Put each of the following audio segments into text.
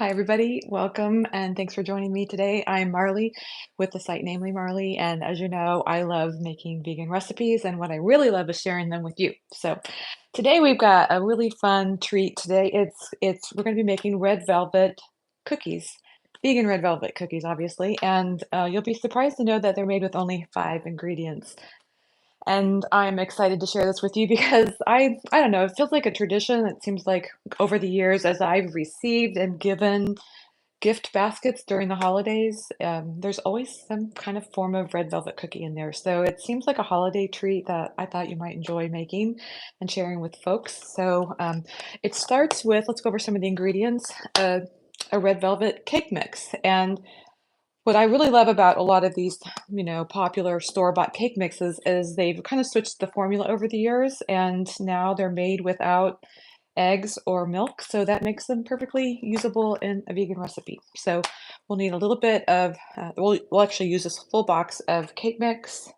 Hi, everybody. Welcome and thanks for joining me today. I'm Marley with the site Namely Marley, and as you know, I love making vegan recipes, and what I really love is sharing them with you. So today we've got a really fun treat. Today it's we're going to be making red velvet cookies, vegan red velvet cookies, obviously, and you'll be surprised to know that they're made with only 5 ingredients. And I'm excited to share this with you because I don't know, it feels like a tradition. It seems like over the years, as I've received and given gift baskets during the holidays, there's always some kind of form of red velvet cookie in there. So it seems like a holiday treat that I thought you might enjoy making and sharing with folks. So it starts with, let's go over some of the ingredients, a red velvet cake mix. And what I really love about a lot of these, popular store-bought cake mixes is they've kind of switched the formula over the years, and now they're made without eggs or milk, so that makes them perfectly usable in a vegan recipe. So we'll need a little bit of, we'll actually use this full box of cake mix.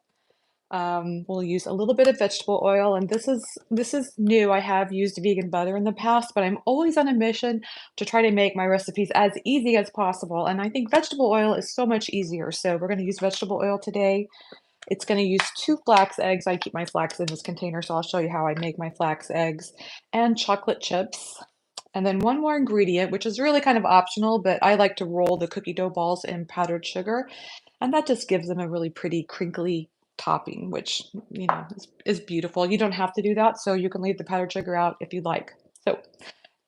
We'll use a little bit of vegetable oil, and this is new. I have used vegan butter in the past, but I'm always on a mission to try to make my recipes as easy as possible. And I think vegetable oil is so much easier. So we're going to use vegetable oil today. It's going to use 2 flax eggs. I keep my flax in this container, so I'll show you how I make my flax eggs, and chocolate chips. And then one more ingredient, which is really kind of optional, but I like to roll the cookie dough balls in powdered sugar. And that just gives them a really pretty crinkly topping, which, is beautiful. You don't have to do that, so you can leave the powdered sugar out if you'd like. So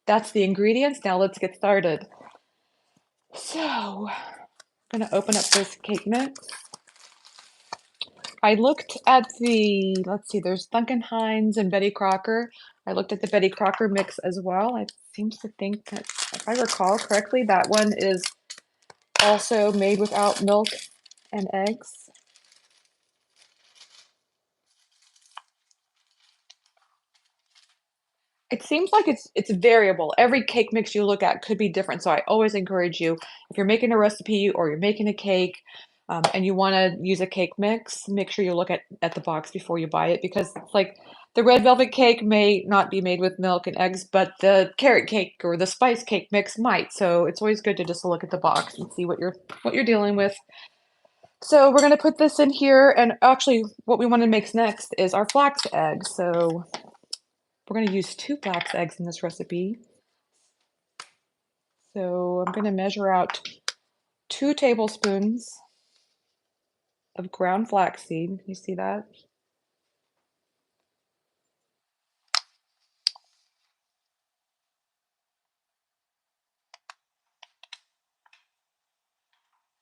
that's the ingredients. Now let's get started. So I'm gonna open up this cake mix. I looked at let's see, there's Duncan Hines and Betty Crocker. I looked at the Betty Crocker mix as well. I seems to think that, if I recall correctly, that one is also made without milk and eggs. It seems like it's variable. Every cake mix you look at could be different. So I always encourage you, if you're making a recipe or you're making a cake, and you want to use a cake mix, make sure you look at the box before you buy it, because it's like the red velvet cake may not be made with milk and eggs, but the carrot cake or the spice cake mix might. So it's always good to just look at the box and see what you're dealing with. So we're going to put this in here, and actually what we want to make next is our flax eggs. So we're going to use 2 flax eggs in this recipe. So I'm going to measure out 2 tablespoons of ground flaxseed. You see that?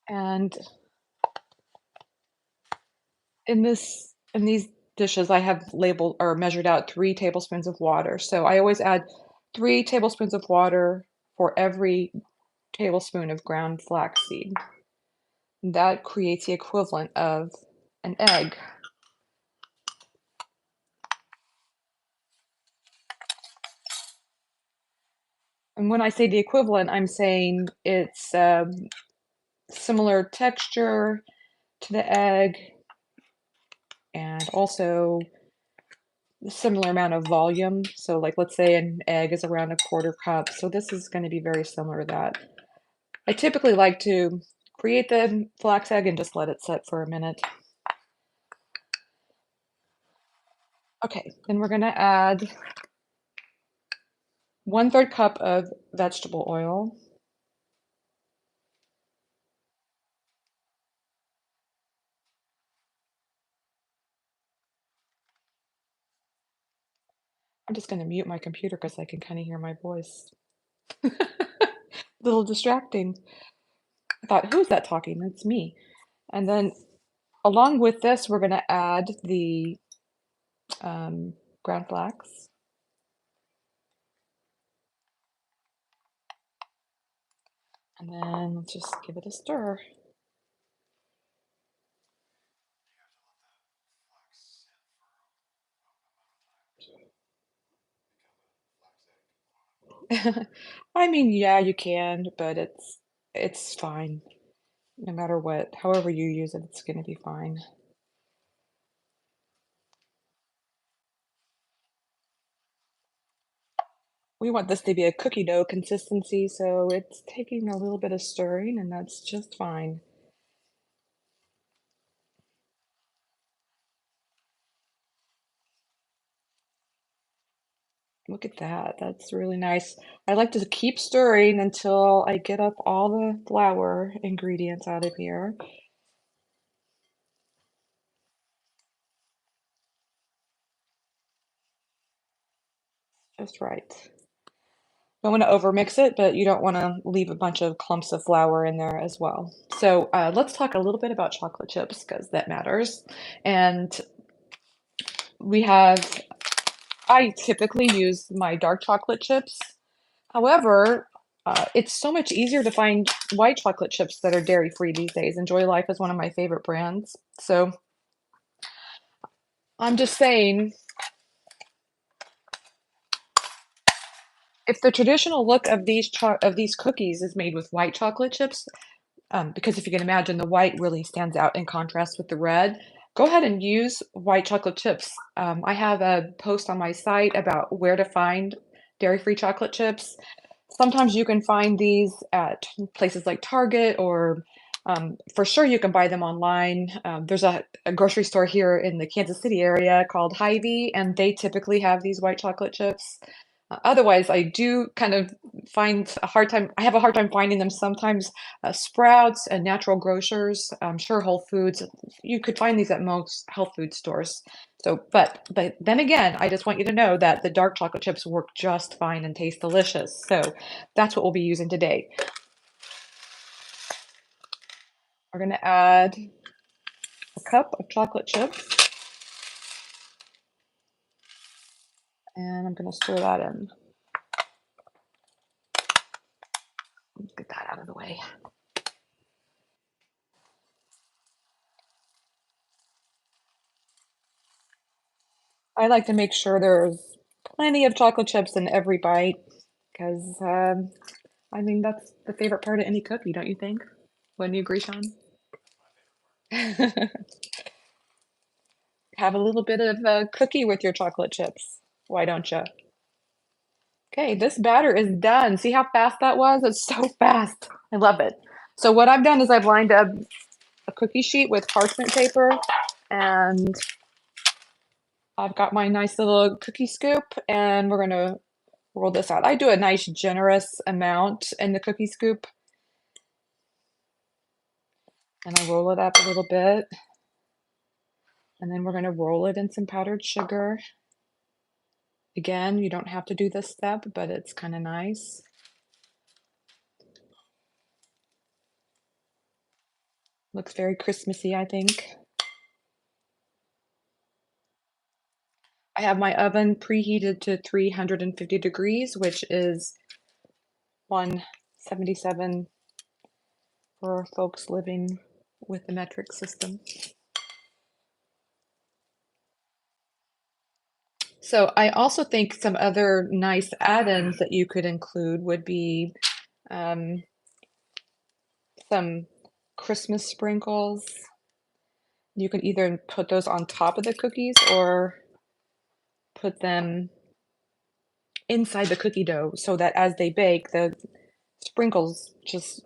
And in these dishes, I have labeled or measured out 3 tablespoons of water. So I always add 3 tablespoons of water for every tablespoon of ground flaxseed. That creates the equivalent of an egg. And when I say the equivalent, I'm saying it's similar texture to the egg, and also a similar amount of volume. So like, let's say an egg is around a quarter cup. So this is going to be very similar to that. I typically like to create the flax egg and just let it set for a minute. Okay, then we're going to add 1/3 cup of vegetable oil. I'm just going to mute my computer because I can kind of hear my voice. A little distracting. I thought, who's that talking? It's me. And then along with this, we're going to add the ground flax. And then let's just give it a stir. I mean, yeah, you can, but it's fine. No matter what, however you use it, it's gonna be fine. We want this to be a cookie dough consistency, so it's taking a little bit of stirring, and that's just fine. Look at that. That's really nice. I like to keep stirring until I get up all the flour ingredients out of here. Just right. Don't want to overmix it, but you don't want to leave a bunch of clumps of flour in there as well. So let's talk a little bit about chocolate chips because that matters. And we have, I typically use my dark chocolate chips. However, it's so much easier to find white chocolate chips that are dairy-free these days. Enjoy Life is one of my favorite brands. So I'm just saying, if the traditional look of these cookies is made with white chocolate chips, because if you can imagine, the white really stands out in contrast with the red. Go ahead and use white chocolate chips. I have a post on my site about where to find dairy-free chocolate chips. Sometimes you can find these at places like Target or for sure you can buy them online. There's a grocery store here in the Kansas City area called Hy-Vee, and they typically have these white chocolate chips. Otherwise, I do kind of find a hard time. I have a hard time finding them sometimes. Sprouts and Natural Grocers, I'm sure Whole Foods. You could find these at most health food stores. So, but then again, I just want you to know that the dark chocolate chips work just fine and taste delicious. So that's what we'll be using today. We're going to add a cup of chocolate chips, and I'm going to stir that in. Let's get that out of the way. I like to make sure there's plenty of chocolate chips in every bite because, I mean, that's the favorite part of any cookie, don't you think? Wouldn't you agree, Sean? Have a little bit of a cookie with your chocolate chips. Why don't you? Okay, this batter is done. See how fast that was? It's so fast. I love it. So what I've done is I've lined up a cookie sheet with parchment paper, and I've got my nice little cookie scoop, and we're gonna roll this out. I do a nice generous amount in the cookie scoop, and I roll it up a little bit, and then we're gonna roll it in some powdered sugar. Again, you don't have to do this step, but it's kind of nice. Looks very Christmassy, I think. I have my oven preheated to 350 degrees, which is 177 for folks living with the metric system. So I also think some other nice add-ins that you could include would be um, some Christmas sprinkles. You can either put those on top of the cookies or put them inside the cookie dough so that as they bake, the sprinkles just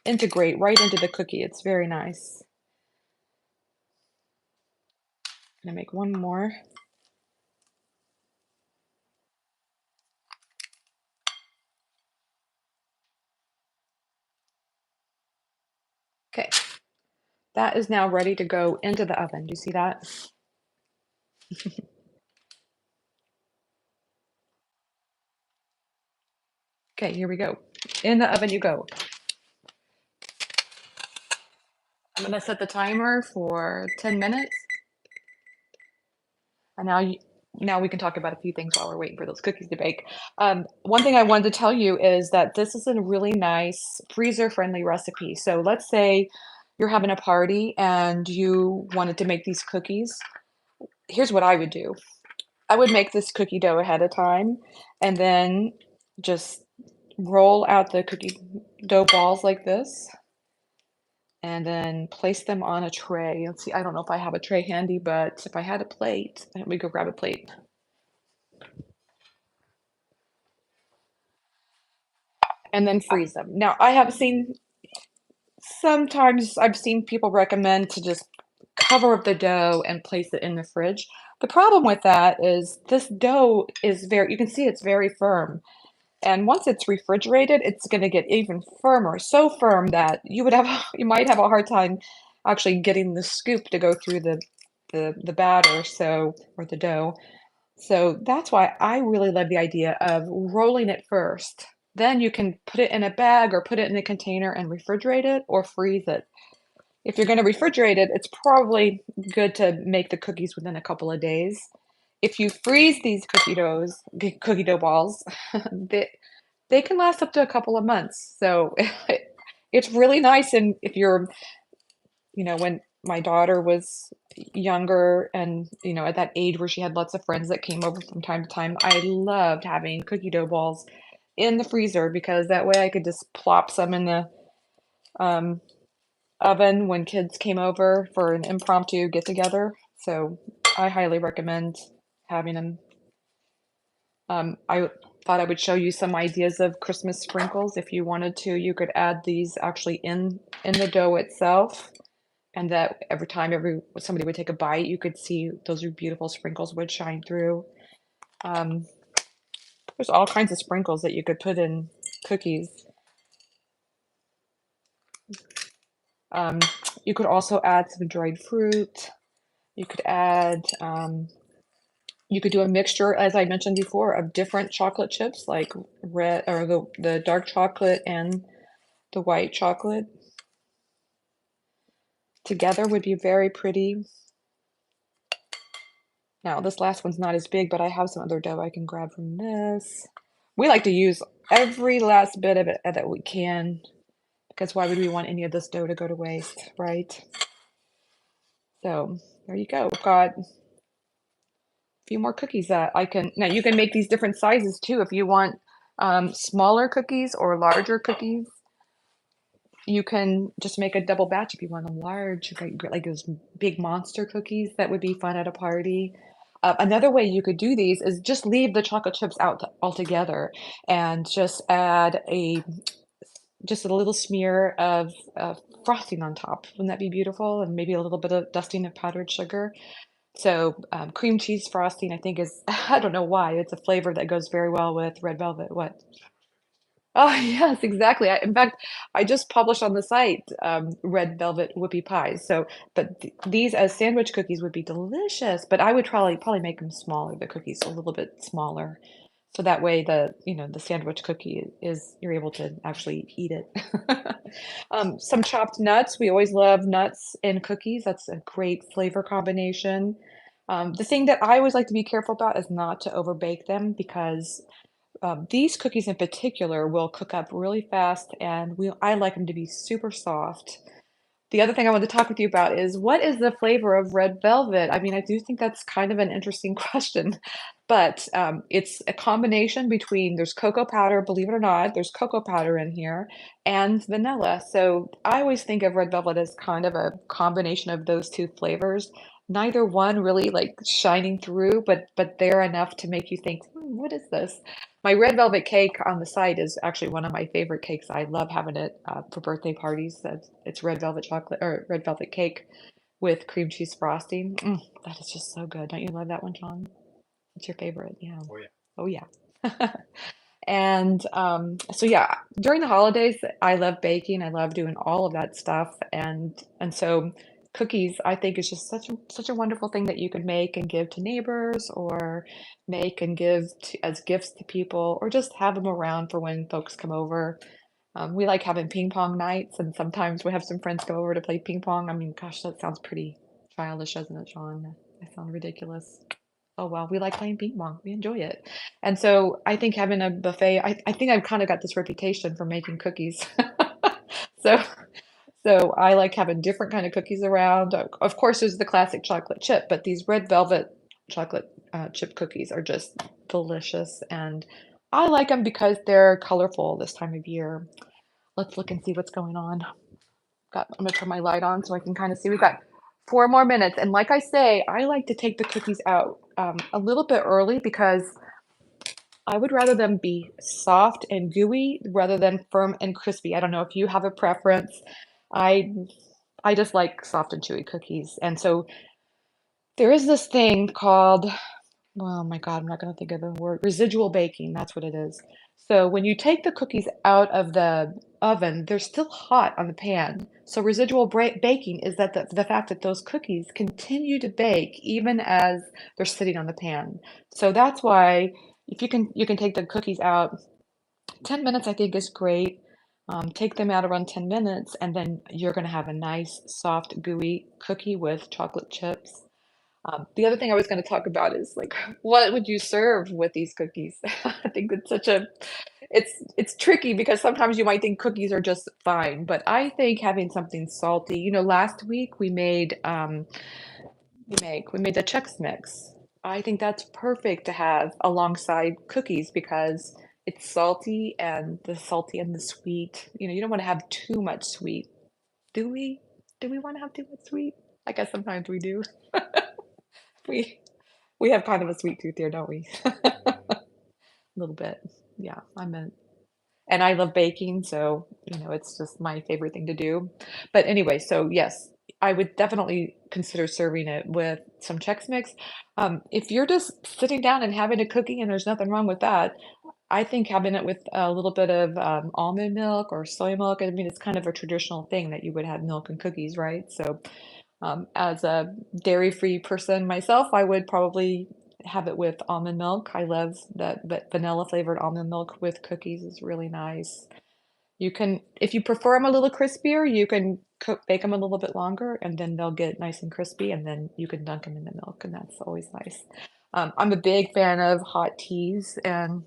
integrate right into the cookie. It's very nice. I'm gonna make one more. Okay, that is now ready to go into the oven. Do you see that? Okay, here we go. In the oven you go. I'm gonna set the timer for 10 minutes. And now we can talk about a few things while we're waiting for those cookies to bake. One thing I wanted to tell you is that this is a really nice freezer-friendly recipe. So let's say you're having a party and you wanted to make these cookies. Here's what I would do. I would make this cookie dough ahead of time and then just roll out the cookie dough balls like this and then place them on a tray. Let's see, I don't know if I have a tray handy, but if I had a plate, let me go grab a plate. and then freeze them. Now, I have seen sometimes I've seen people recommend to just cover up the dough and place it in the fridge. The problem with that is this dough is very, you can see it's very firm. And once it's refrigerated, it's going to get even firmer, so firm that you would have you might have a hard time actually getting the scoop to go through the batter, so or the dough. So that's why I really love the idea of rolling it first. Then you can put it in a bag or put it in a container and refrigerate it or freeze it. If you're going to refrigerate it, it's probably good to make the cookies within a couple of days. If you freeze these cookie dough balls, they can last up to a couple of months. So it's really nice. And if you're, when my daughter was younger and, at that age where she had lots of friends that came over from time to time, I loved having cookie dough balls in the freezer because that way I could just plop some in the um, oven when kids came over for an impromptu get together. So I highly recommend having them. I thought I would show you some ideas of Christmas sprinkles. If you wanted to, you could add these actually in the dough itself, and that every somebody would take a bite, you could see those are beautiful sprinkles would shine through. Um, there's all kinds of sprinkles that you could put in cookies. Um, you could also add some dried fruit. You could add, you could do a mixture, as I mentioned before, of different chocolate chips like red or the dark chocolate and the white chocolate. Together would be very pretty. Now, this last one's not as big, but I have some other dough I can grab from this. We like to use every last bit of it that we can, because why would we want any of this dough to go to waste, right? So there you go. We've got a few more cookies that I can, now you can make these different sizes too if you want smaller cookies or larger cookies. You can just make a double batch if you want them large, like those big monster cookies that would be fun at a party. Another way you could do these is just leave the chocolate chips out altogether and just add just a little smear of frosting on top. Wouldn't that be beautiful? And maybe a little bit of dusting of powdered sugar. So cream cheese frosting, I think is, I don't know why, it's a flavor that goes very well with red velvet. What? Oh, yes, exactly. In fact, I just published on the site red velvet whoopie pies. So, but these as sandwich cookies would be delicious. But I would probably make them smaller, the cookies a little bit smaller, so that way the sandwich cookie is you're able to actually eat it. Some chopped nuts. We always love nuts in cookies. That's a great flavor combination. The thing that I always like to be careful about is not to overbake them because these cookies in particular will cook up really fast, and I like them to be super soft. The other thing I want to talk with you about is what is the flavor of red velvet? I mean, I do think that's kind of an interesting question, but it's a combination between there's cocoa powder, believe it or not, there's cocoa powder in here, and vanilla. So I always think of red velvet as kind of a combination of those two flavors. Neither one really like shining through, but they're enough to make you think, what is this? My red velvet cake on the side is actually one of my favorite cakes. I love having it for birthday parties. It's red velvet chocolate or red velvet cake with cream cheese frosting. That is just so good. Don't you love that one, John? What's your favorite? Yeah. Oh yeah. And so yeah, during the holidays, I love baking. I love doing all of that stuff, and so cookies, I think, is just such a wonderful thing that you could make and give to neighbors, or make and give as gifts to people, or just have them around for when folks come over. We like having ping pong nights, and sometimes we have some friends go over to play ping pong. I mean, gosh, that sounds pretty childish, doesn't it, Sean? I sound ridiculous. Oh, well, we like playing ping pong. We enjoy it. And so I think having a buffet, I think I've kind of got this reputation for making cookies. So so I like having different kind of cookies around. Of course, there's the classic chocolate chip, but these red velvet chocolate chip cookies are just delicious. And I like them because they're colorful this time of year. Let's look and see what's going on. I'm gonna turn my light on so I can kind of see. We've got 4 more minutes. And like I say, I like to take the cookies out a little bit early because I would rather them be soft and gooey rather than firm and crispy. I don't know if you have a preference. I I just like soft and chewy cookies. And so there is this thing called, oh my God, I'm not going to think of the word, residual baking. That's what it is. So when you take the cookies out of the oven, they're still hot on the pan. So residual baking is that the fact that those cookies continue to bake even as they're sitting on the pan. So that's why if you can take the cookies out, 10 minutes I think is great. Take them out around 10 minutes and then you're going to have a nice soft gooey cookie with chocolate chips. The other thing I was going to talk about is like, what would you serve with these cookies? I think it's such a, it's tricky because sometimes you might think cookies are just fine, but I think having something salty. Last week we made the Chex Mix. I think that's perfect to have alongside cookies because it's salty and the sweet. You don't want to have too much sweet. Do we? Do we want to have too much sweet? I guess sometimes we do. We we have kind of a sweet tooth here, don't we? A little bit. Yeah, and I love baking, so it's just my favorite thing to do. But anyway, so yes, I would definitely consider serving it with some Chex Mix. If you're just sitting down and having a cookie, and there's nothing wrong with that, I think having it with a little bit of almond milk or soy milk. I mean, it's kind of a traditional thing that you would have milk and cookies, right? So as a dairy-free person myself, I would probably have it with almond milk. I love that vanilla flavored almond milk with cookies is really nice. You can, if you prefer them a little crispier, you can bake them a little bit longer, and then they'll get nice and crispy, and then you can dunk them in the milk, and that's always nice. I'm a big fan of hot teas, and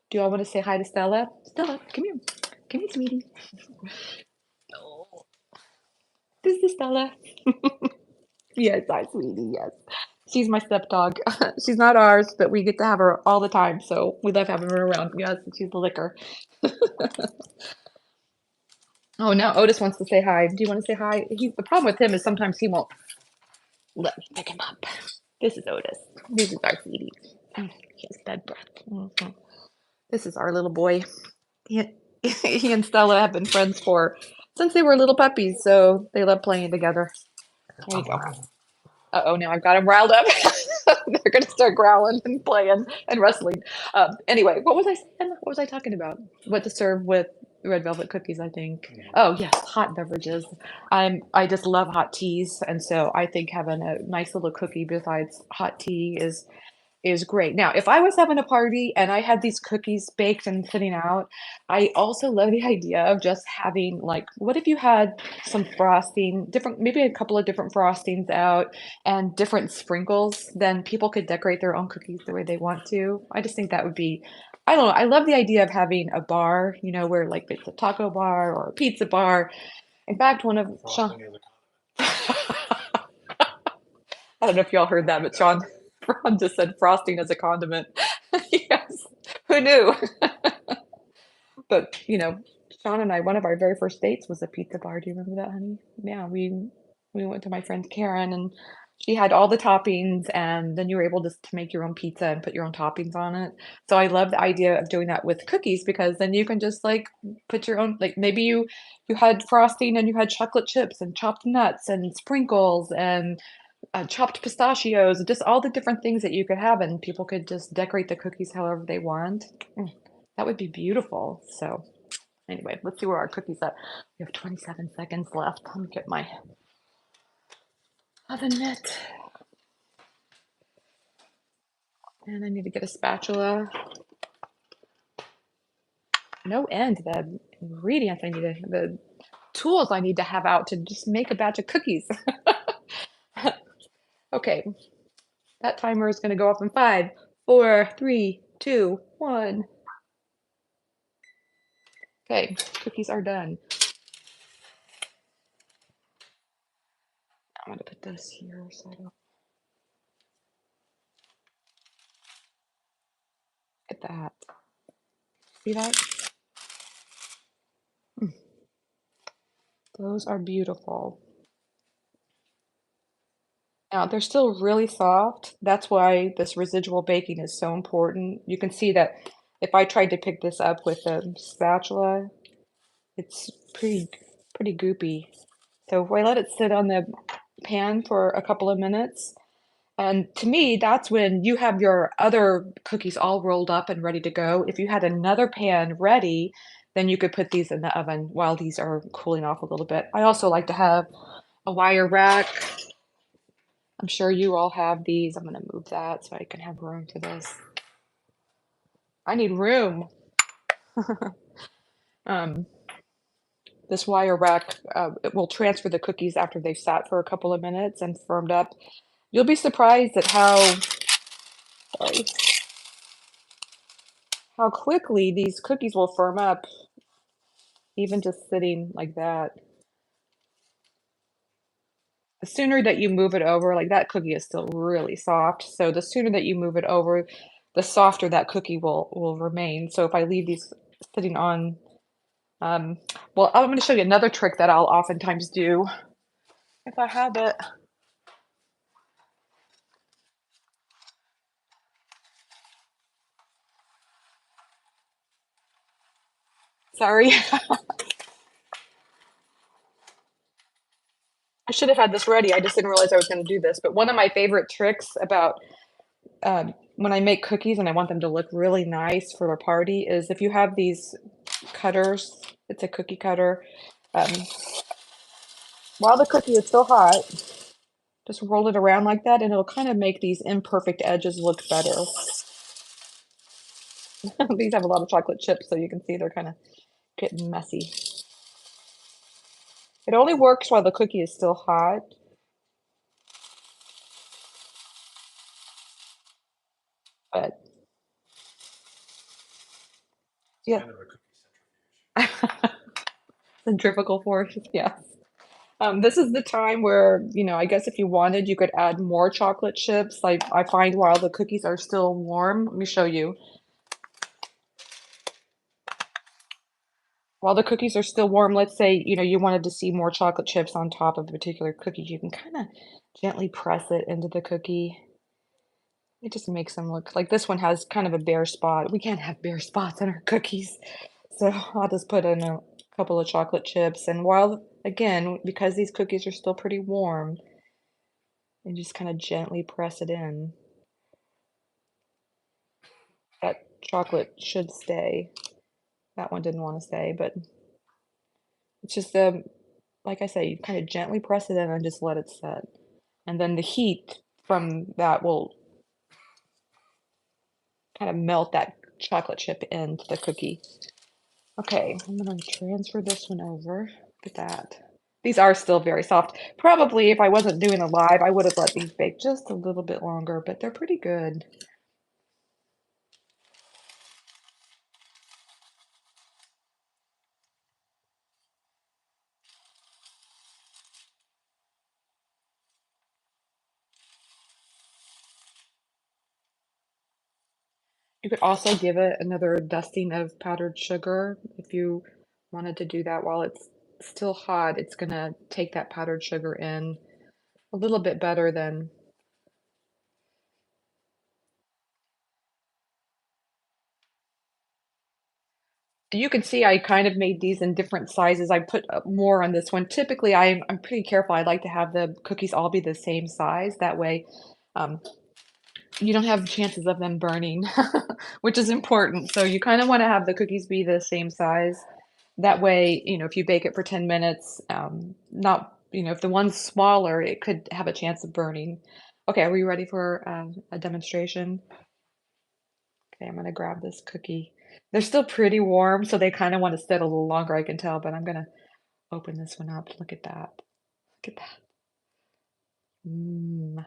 do y'all want to say hi to Stella? Stella, come here. Come here, sweetie. Oh, this is Stella. Yes, hi, sweetie. Yes. She's my step dog. She's not ours, but we get to have her all the time, so we love having her around. Yes, she's the licker. Oh, now Otis wants to say hi. Do you want to say hi? The problem with him is sometimes he won't let me pick him up. This is Otis. This is our sweetie. He has bed breath. This is our little boy. He, he and Stella have been friends since they were little puppies, so they love playing together. There you go. Uh-oh, now I've got them riled up. They're going to start growling and playing and wrestling. Anyway, what was I saying? What was I talking about? What to serve with red velvet cookies, I think. Oh, yes, hot beverages. I just love hot teas, and so I think having a nice little cookie besides hot tea is great. Now, if I was having a party and I had these cookies baked and sitting out, I also love the idea of just having like, what if you had some frosting, different, maybe a couple of different frostings out and different sprinkles, then people could decorate their own cookies the way they want to. I just think that would be, I don't know, I love the idea of having a bar, where like it's a taco bar or a pizza bar. In fact, one of Sean, I don't know if y'all heard that, but Ron just said frosting as a condiment. Yes, who knew? But Sean and I, one of our very first dates was a pizza bar. Do you remember that, honey? Yeah, we went to my friend Karen, and she had all the toppings, and then you were able to make your own pizza and put your own toppings on it. So I love the idea of doing that with cookies because then you can just like put your own, like maybe you had frosting and you had chocolate chips and chopped nuts and sprinkles and chopped pistachios, just all the different things that you could have, and people could just decorate the cookies however they want. That would be beautiful. So, anyway, let's see where our cookies at. We have 27 seconds left. Let me get my oven mitt, and I need to get a spatula. No end. The ingredients the tools I need to have out to just make a batch of cookies. Okay, that timer is going to go off in 5, 4, 3, 2, 1. Okay, cookies are done. I'm gonna put this here so I don't get that. See that? Mm, those are beautiful. Now they're still really soft. That's why this residual baking is so important. You can see that if I tried to pick this up with a spatula, it's pretty goopy. So if I let it sit on the pan for a couple of minutes, and to me, that's when you have your other cookies all rolled up and ready to go. If you had another pan ready, then you could put these in the oven while these are cooling off a little bit. I also like to have a wire rack. I'm sure you all have these. I'm gonna move that so I can have room for this. I need room. Um, this wire rack, it will transfer the cookies after they've sat for a couple of minutes and firmed up. You'll be surprised at sorry, how quickly these cookies will firm up, even just sitting like that. The sooner that you move it over, like that cookie is still really soft. So the sooner that you move it over, the softer that cookie will remain. So if I leave these sitting on, um, well, I'm going to show you another trick that I'll oftentimes do if I have it. Sorry, I should have had this ready. I just didn't realize I was going to do this. But one of my favorite tricks about when I make cookies and I want them to look really nice for a party is if you have these cutters, it's a cookie cutter. Um, while the cookie is still hot, just roll it around like that and it'll kind of make these imperfect edges look better. These have a lot of chocolate chips, so you can see they're kind of getting messy. It only works while the cookie is still hot, but yeah. Kind of a cookie centrifuge. Centrifugal force, yeah. This is the time where, I guess if you wanted, you could add more chocolate chips. Like I find while the cookies are still warm, let me show you. While the cookies are still warm, let's say, you wanted to see more chocolate chips on top of a particular cookie, you can kind of gently press it into the cookie. It just makes them look like this one has kind of a bare spot. We can't have bare spots on our cookies. So I'll just put in a couple of chocolate chips. And while, again, because these cookies are still pretty warm, and just kind of gently press it in. That chocolate should stay. That one didn't want to stay, but it's just like I say, you kind of gently press it in and just let it set. And then the heat from that will kind of melt that chocolate chip into the cookie. Okay, I'm gonna transfer this one over. Look at that. These are still very soft. Probably if I wasn't doing a live, I would have let these bake just a little bit longer, but they're pretty good. You could also give it another dusting of powdered sugar if you wanted to do that while it's still hot. It's gonna take that powdered sugar in a little bit better than you can see I kind of made these in different sizes. I put more on this one. Typically, I'm pretty careful. I like to have the cookies all be the same size. That way, um, you don't have chances of them burning, which is important. So you kind of want to have the cookies be the same size. That way, if you bake it for 10 minutes, not, if the one's smaller, it could have a chance of burning. Okay, are we ready for a demonstration? Okay, I'm gonna grab this cookie. They're still pretty warm, so they kind of want to sit a little longer, I can tell, but I'm gonna open this one up. Look at that. Look at that. Mmm.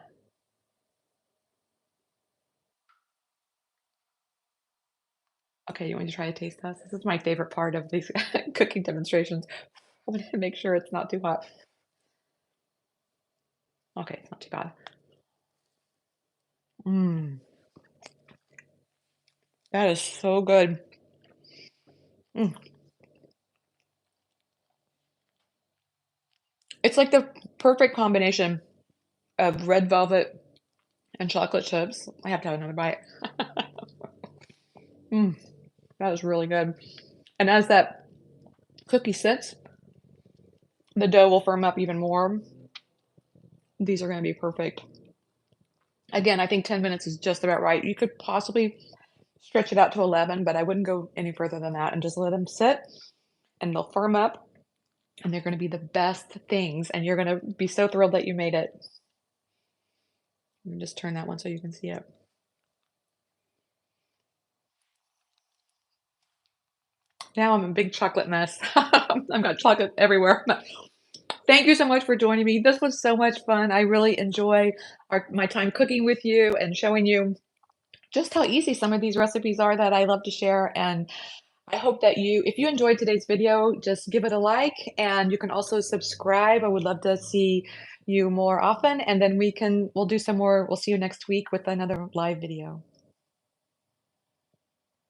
Okay, you want me to try to taste test? This is my favorite part of these cooking demonstrations. I want to make sure it's not too hot. Okay, it's not too bad. Mmm, that is so good. Mm. It's like the perfect combination of red velvet and chocolate chips. I have to have another bite. Mm. That was really good. And as that cookie sits, the dough will firm up even more. These are gonna be perfect. Again, I think 10 minutes is just about right. You could possibly stretch it out to 11, but I wouldn't go any further than that and just let them sit and they'll firm up and they're gonna be the best things and you're gonna be so thrilled that you made it. Let me just turn that one so you can see it. Now I'm a big chocolate mess. I've got chocolate everywhere. Thank you so much for joining me. This was so much fun. I really enjoy my time cooking with you and showing you just how easy some of these recipes are that I love to share. And I hope that if you enjoyed today's video, just give it a like and you can also subscribe. I would love to see you more often. And then we'll do some more. We'll see you next week with another live video.